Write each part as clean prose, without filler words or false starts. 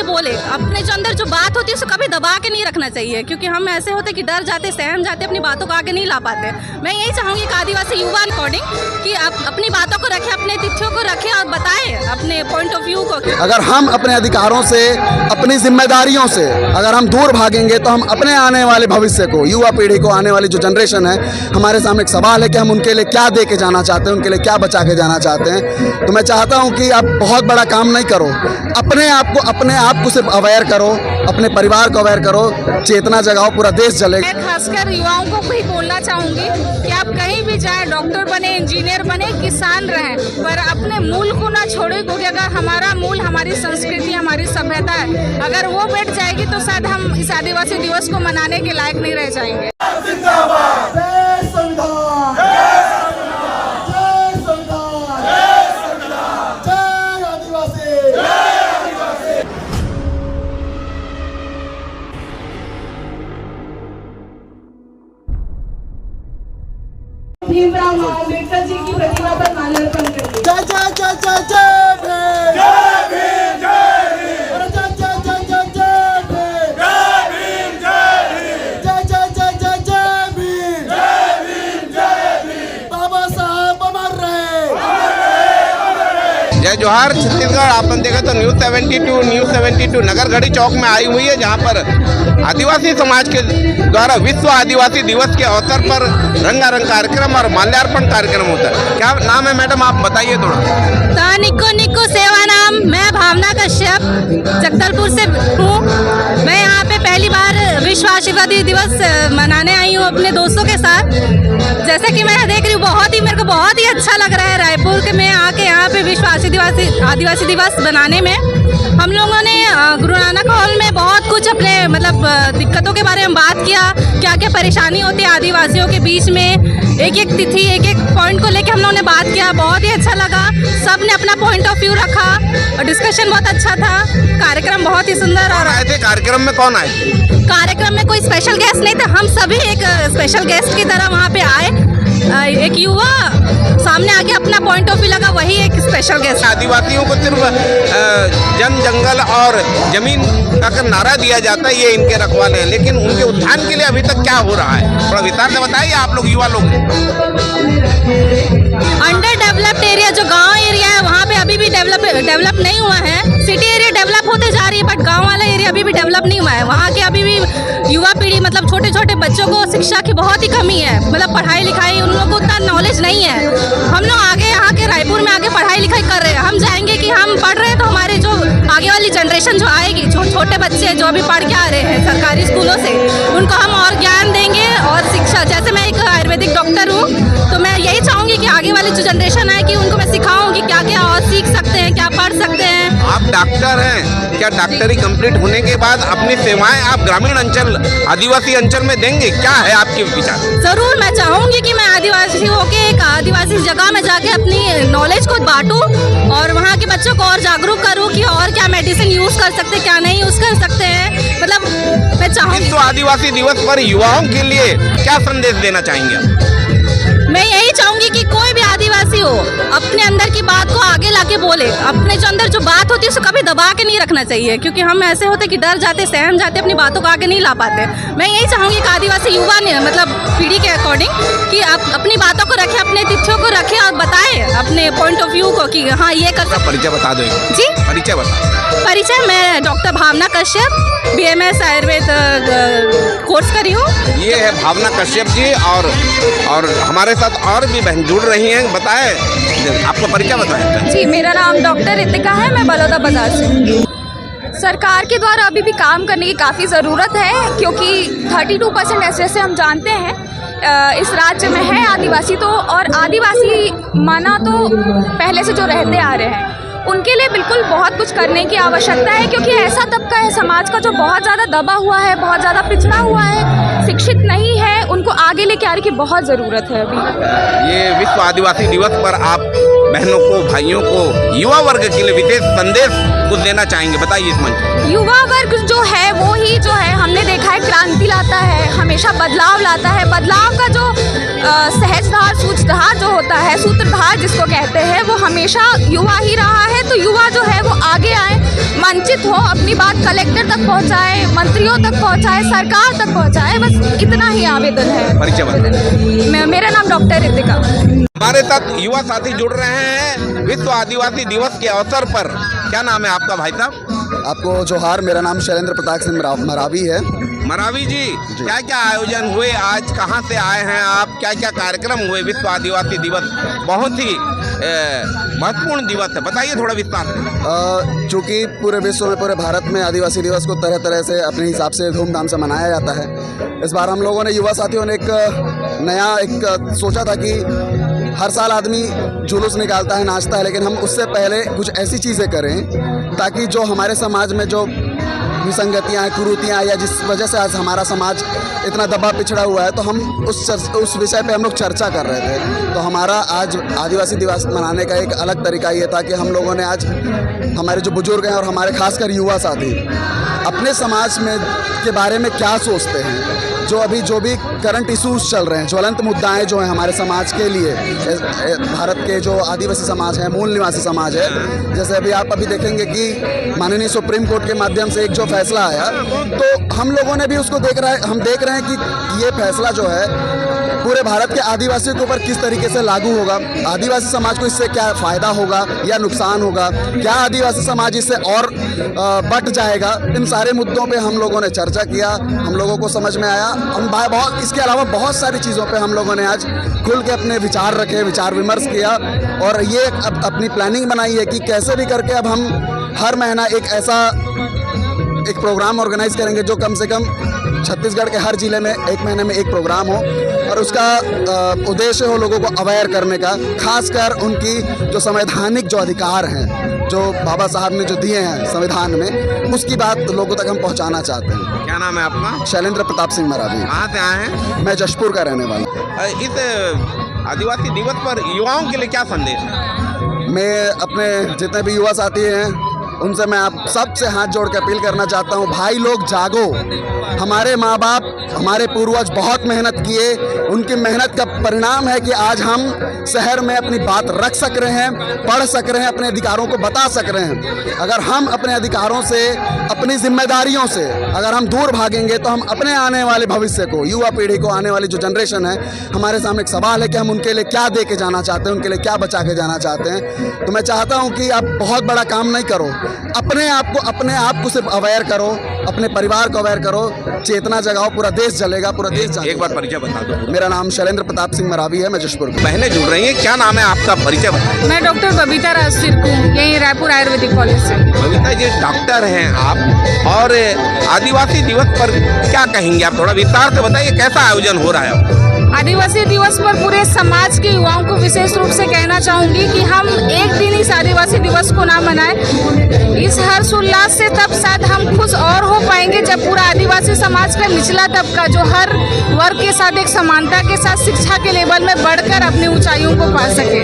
बोले, अपने जो अंदर जो बात होती है उसको कभी दबा के नहीं रखना चाहिए, क्योंकि हम ऐसे होते कि डर जाते, सहम जाते, अपनी बातों को आगे नहीं ला पाते। मैं यही चाहूँगी कि आदिवासी युवा अकॉर्डिंग कि आप अपनी बातों को रखें, अपने तिथियों को रखें और बताएं अपने पॉइंट ऑफ व्यू को। अगर हम अपने अधिकारों से, अपनी जिम्मेदारियों से अगर हम दूर भागेंगे तो हम अपने आने वाले भविष्य को, युवा पीढ़ी को, आने वाली जो जनरेशन है, हमारे सामने एक सवाल है कि हम उनके लिए क्या दे के जाना चाहते हैं, उनके लिए क्या बचा के जाना चाहते हैं। तो मैं चाहता हूं कि आप बहुत बड़ा काम नहीं करो, अपने आप को सिर्फ अवेयर करो, अपने परिवार को अवेयर करो, चेतना जगाओ, पूरा देश जलेगा। मैं खासकर युवाओं को भी बोलना चाहूँगी कि आप कहीं भी जाए, डॉक्टर बने, इंजीनियर बने, किसान रहें, पर अपने मूल को ना छोड़े, क्योंकि अगर हमारा मूल, हमारी संस्कृति, हमारी सभ्यता है, अगर वो बैठ जाएगी तो शायद हम इस आदिवासी दिवस को मनाने के लायक नहीं रह जाएंगे। भीमराव अम्बेडकर जी की प्रतिमा पर माल्यार्पण करते। जय जय जय जय जय भीम, जय भीम, जय भीम, जय जय जय जय जय भीम, जय भीम, जय भीम, जय जय जय जय जय भीम, जय भीम, जय भीम। बाबा साहब अमर रहे। जय जोहार छत्तीसगढ़। आपने देखा तो न्यूज़ 72 नगरगढ़ी चौक में आई हुई है, जहां पर आदिवासी समाज के द्वारा विश्व आदिवासी दिवस के अवसर पर रंगारंग कार्यक्रम और माल्यार्पण कार्यक्रम होता है। क्या नाम है मैडम, आप बताइए थोड़ा। निको निको सेवा नाम, मैं भावना कश्यप जगदलपुर से हूँ। मैं यहाँ पे पहली बार विश्व आदिवासी दिवस मनाने आई हूँ अपने दोस्तों के साथ। जैसे कि मैं देख रही हूँ, मेरे को बहुत ही अच्छा लग रहा है रायपुर के में आके यहाँ पे विश्व आदिवासी दिवस बनाने में। हम लोगों ने गुरु नानक हॉल में बहुत कुछ अपने दिक्कतों के बारे में बात किया, क्या क्या परेशानी होती है आदिवासियों के बीच में। एक एक तिथि, एक एक पॉइंट को लेके हम लोगों ने बात किया, बहुत ही अच्छा लगा। सब ने अपना पॉइंट ऑफ व्यू रखा और डिस्कशन बहुत अच्छा था। कार्यक्रम बहुत ही सुंदर। और आए थे कार्यक्रम में, कौन आए? कार्यक्रम में कोई स्पेशल गेस्ट नहीं थे, हम सभी एक स्पेशल गेस्ट की तरह वहाँ पे आए। एक युवा सामने आके अपना पॉइंट ऑफ व्यू लगा, वही एक स्पेशल गेस्ट। आदिवासियों को सिर्फ जन, जंगल और जमीन का नारा दिया जाता है, ये इनके रखवाले हैं, लेकिन उनके उत्थान के लिए अभी तक क्या हो रहा है, थोड़ा विस्तार से बताइए आप लोग, युवा लोग। अंडर डेवलप्ड एरिया, जो गांव एरिया है, वहाँ पे अभी भी डेवलप नहीं हुआ है। सिटी एरिया डेवलप होते जा रही है, बट गांव वाला एरिया अभी भी डेवलप नहीं हुआ है। वहाँ के अभी भी युवा पीढ़ी, छोटे छोटे बच्चों को शिक्षा की बहुत ही कमी है, पढ़ाई लिखाई उन लोगों को उतना नॉलेज नहीं है। हम लोग आगे यहाँ के रायपुर में आके पढ़ाई लिखाई कर रहे हैं। हम जाएंगे कि हम पढ़ रहे हैं तो हमारे जो आगे वाली जनरेशन जो आएगी, छोटे बच्चे जो अभी पढ़ के आ रहे हैं सरकारी स्कूलों से, उनको हम और ज्ञान देंगे और शिक्षा। जैसे मैं एक आयुर्वेदिक डॉक्टर हूँ, तो मैं यही चाहूँगी कि आगे वाली जो जनरेशन आए कि उनको मैं सिखाऊंगी क्या क्या और सीख सकते हैं, क्या पढ़ सकते हैं। आप डॉक्टर हैं, क्या डॉक्टरी कंप्लीट होने के बाद अपनी सेवाएं आप ग्रामीण अंचल, आदिवासी अंचल में देंगे? क्या है आपके विचार? जरूर, मैं चाहूँगी कि मैं आदिवासी होके एक आदिवासी जगह में जाके अपनी नॉलेज को बांटूं और वहाँ के बच्चों को और जागरूक करूँ कि और क्या मेडिसिन यूज़ कर सकते हैं, क्या नहीं यूज़ कर सकते हैं। मैं चाहूँगी। विश्व आदिवासी दिवस पर युवाओं के लिए क्या संदेश देना चाहेंगे? मैं यही चाहूँगी कि कोई भी आदिवासी हो, अपने अंदर की बात को आगे लाके बोले, अपने जो अंदर जो बात होती है उसको कभी दबा के नहीं रखना चाहिए, क्योंकि हम ऐसे होते कि डर जाते, सहम जाते, अपनी बातों को आगे नहीं ला पाते। मैं यही चाहूँगी कि आदिवासी युवा ने पीढ़ी के अकॉर्डिंग कि आप अपनी बातों को रखें, अपने तिथियों को रखें और बताएं अपने पॉइंट ऑफ व्यू को कि हाँ ये कर। परिचय बता दो जी। परिचय बता। परिचय, मैं डॉक्टर भावना कश्यप, BMS आयुर्वेद कोर्स करी हूँ। ये है भावना कश्यप जी, और हमारे साथ और भी बहन जुड़ रही हैं। बताएं, आपका परिचय बताएं। जी, मेरा नाम डॉक्टर रितिका है, मैं बलौदा बाजार से हूँ। सरकार के द्वारा अभी भी काम करने की काफ़ी ज़रूरत है, क्योंकि 32% ऐसे हम जानते हैं इस राज्य में है आदिवासी। तो और आदिवासी माना तो पहले से जो रहते आ रहे हैं, उनके लिए बिल्कुल बहुत कुछ करने की आवश्यकता है, क्योंकि ऐसा तबका है समाज का जो बहुत ज़्यादा दबा हुआ है, बहुत ज़्यादा पिछड़ा हुआ है, शिक्षित नहीं है, उनको आगे लेके आने की बहुत ज़रूरत है अभी। ये विश्व आदिवासी दिवस पर आप बहनों को, भाइयों को, युवा वर्ग के लिए विशेष संदेश कुछ देना चाहेंगे? बताइए इस मंच। युवा वर्ग जो है वो ही जो है, हमने देखा है क्रांति लाता है, हमेशा बदलाव लाता है। बदलाव का जो सहजधार, सूत्रधार जो होता है, सूत्रधार जिसको कहते हैं, वो हमेशा युवा ही रहा है। तो युवा जो है वो आगे आए, वंचित हो अपनी बात कलेक्टर तक पहुंचाए, मंत्रियों तक पहुंचाए, सरकार तक पहुंचाए, बस इतना ही आवेदन है। परिचय बताइए। मेरा नाम डॉक्टर रितिका। हमारे साथ युवा साथी जुड़ रहे हैं विश्व आदिवासी दिवस के अवसर पर। क्या नाम है आपका भाई साहब? आपको जोहार, मेरा नाम शैलेंद्र प्रताप सिंह मरावी है। मरावी जी, क्या क्या आयोजन हुए आज, कहाँ से आए हैं आप, क्या क्या कार्यक्रम हुए? विश्व आदिवासी दिवस बहुत ही महत्वपूर्ण दिवस है, बताइए थोड़ा विस्तार से। चूँकि पूरे विश्व में, पूरे भारत में आदिवासी दिवस को तरह तरह से अपने हिसाब से धूमधाम से मनाया जाता है। इस बार हम लोगों ने, युवा साथियों ने एक नया सोचा था कि हर साल आदमी जुलूस निकालता है, नाचता है, लेकिन हम उससे पहले कुछ ऐसी चीज़ें करें ताकि जो हमारे समाज में जो विसंगतियाँ हैं, कुरीतियाँ, या जिस वजह से आज हमारा समाज इतना दबा पिछड़ा हुआ है, तो हम उस विषय पे हम लोग चर्चा कर रहे थे। तो हमारा आज आदिवासी दिवस मनाने का एक अलग तरीका ये था कि हम लोगों ने आज हमारे जो बुजुर्ग हैं और हमारे खासकर युवा साथी अपने समाज में के बारे में क्या सोचते हैं, जो भी करंट इश्यूज चल रहे हैं, ज्वलंत मुद्दाएं जो हैं हमारे समाज के लिए, भारत के जो आदिवासी समाज है, मूल निवासी समाज है, जैसे अभी देखेंगे कि माननीय सुप्रीम कोर्ट के माध्यम से एक जो फैसला आया, तो हम लोगों ने भी उसको हम देख रहे हैं कि ये फैसला जो है पूरे भारत के आदिवासियों के ऊपर किस तरीके से लागू होगा, आदिवासी समाज को इससे क्या फ़ायदा होगा या नुकसान होगा, क्या आदिवासी समाज इससे और बट जाएगा। इन सारे मुद्दों पे हम लोगों ने चर्चा किया, हम लोगों को समझ में आया। इसके अलावा बहुत सारी चीज़ों पे हम लोगों ने आज खुल के अपने विचार रखे, विचार विमर्श किया, और ये अब अपनी प्लानिंग बनाई है कि कैसे भी करके अब हम हर महीना एक प्रोग्राम ऑर्गेनाइज करेंगे जो कम से कम छत्तीसगढ़ के हर जिले में एक महीने में एक प्रोग्राम हो, और उसका उद्देश्य हो लोगों को अवेयर करने का, खासकर उनकी जो संवैधानिक जो अधिकार हैं, जो बाबा साहब ने जो दिए हैं संविधान में, उसकी बात लोगों तक हम पहुंचाना चाहते हैं। क्या नाम है आपका? शैलेंद्र प्रताप सिंह मरावी। कहाँ से आए हैं? मैं जशपुर का रहने वाला। इस आदिवासी दिवस पर युवाओं के लिए क्या संदेश है? मैं अपने जितने भी युवा साथी हैं उनसे मैं आप सबसे हाथ जोड़ के अपील करना चाहता हूँ, भाई लोग जागो। हमारे माँ बाप, हमारे पूर्वज बहुत मेहनत किए, उनकी मेहनत का परिणाम है कि आज हम शहर में अपनी बात रख सक रहे हैं, पढ़ सक रहे हैं, अपने अधिकारों को बता सक रहे हैं। अगर हम अपने अधिकारों से, अपनी जिम्मेदारियों से अगर हम दूर भागेंगे तो हम अपने आने वाले भविष्य को, युवा पीढ़ी को, आने वाली जो जनरेशन है, हमारे सामने एक सवाल है कि हम उनके लिए क्या दे के जाना चाहते हैं, उनके लिए क्या बचा के जाना चाहते हैं। तो मैं चाहता हूँ कि आप बहुत बड़ा काम नहीं करो, अपने आप को सिर्फ अवेयर करो, अपने परिवार को अवेयर करो, चेतना जगाओ, पूरा देश जलेगा, पूरा देश जाएगा। एक बार परिचय बता दो। मेरा नाम शैलेंद्र प्रताप सिंह मरावी है, मैं जशपुर। बहनें जुड़ रही हैं, क्या नाम है आपका? परिचय बताइए। मैं डॉक्टर बबीता राज सिरकू, यहीं रायपुर आयुर्वेदिक कॉलेज से। बबीता जी, डॉक्टर हैं आप, और आदिवासी दिवस पर क्या कहेंगे आप? थोड़ा विस्तार से बताइए, कैसा आयोजन हो रहा है? आदिवासी दिवस पर पूरे समाज के युवाओं को विशेष रूप से कहना चाहूँगी कि हम एक दिन इस आदिवासी दिवस को ना मनाएं। इस हर्ष उल्लास से तब शायद हम खुश और हो पाएंगे जब पूरा आदिवासी समाज का निचला तबका, जो हर वर्ग के साथ एक समानता के साथ शिक्षा के लेवल में बढ़कर अपनी ऊंचाइयों को पा सके।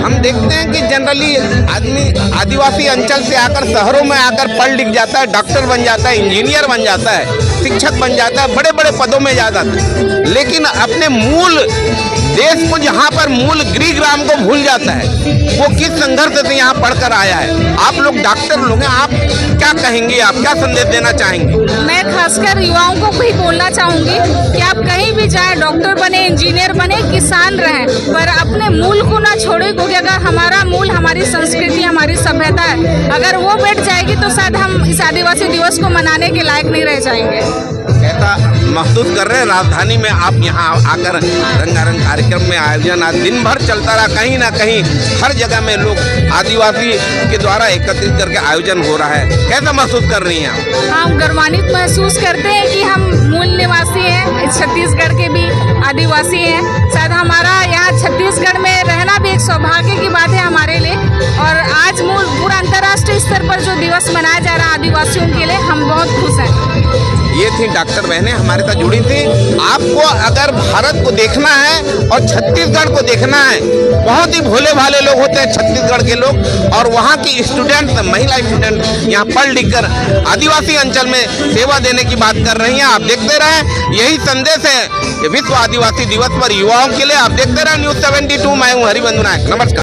हम देखते हैं कि जनरली आदमी आदिवासी अंचल से आकर शहरों में आकर पढ़ लिख जाता है, डॉक्टर बन जाता है, इंजीनियर बन जाता है, शिक्षक बन जाता है, बड़े बड़े पदों में जाता है, लेकिन अपने मूल देश को, जहाँ पर मूल गृह ग्राम को भूल जाता है। वो किस संघर्ष से यहाँ पढ़कर आया है। आप लोग डॉक्टर लोग हैं, आप क्या कहेंगे, आप क्या संदेश देना चाहेंगे? मैं खासकर युवाओं को भी बोलना चाहूँगी कि आप कहीं भी जाएं, डॉक्टर बने, इंजीनियर बने, किसान रहें, पर अपने मूल को ना छोड़े, क्योंकि अगर हमारा मूल, हमारी संस्कृति, हमारी सभ्यता है, अगर वो बैठ जाएगी तो शायद हम इस आदिवासी दिवस को मनाने के लायक नहीं रह जाएंगे। कैसा महसूस कर रहे हैं? राजधानी में आप यहाँ आकर रंगारंग कार्यक्रम में आयोजन आज दिन भर चलता रहा, कहीं ना कहीं हर जगह में लोग आदिवासी के द्वारा एकत्रित करके आयोजन हो रहा है, कैसा महसूस कर रही हैं आप? हम गर्वान्वित महसूस करते हैं कि हम मूल निवासी हैं, छत्तीसगढ़ के भी आदिवासी हैं। शायद हमारा यहाँ छत्तीसगढ़ में रहना भी एक सौभाग्य की बात है हमारे लिए, और आज पूरा अंतर्राष्ट्रीय स्तर पर जो दिवस मनाया जा रहा है आदिवासियों के लिए, हम बहुत खुश हैं। ये थी डॉक्टर बहनें हमारे साथ जुड़ी थी। आपको अगर भारत को देखना है और छत्तीसगढ़ को देखना है, बहुत ही भोले भाले लोग होते हैं छत्तीसगढ़ के लोग, और वहाँ की स्टूडेंट, महिला स्टूडेंट यहाँ पढ़ लिख कर आदिवासी अंचल में सेवा देने की बात कर रही हैं। आप देखते रहें, यही संदेश है विश्व आदिवासी दिवस पर युवाओं के लिए। आप देखते रहें News 72। मैं हूँ हरिबंधु नायक। नमस्कार।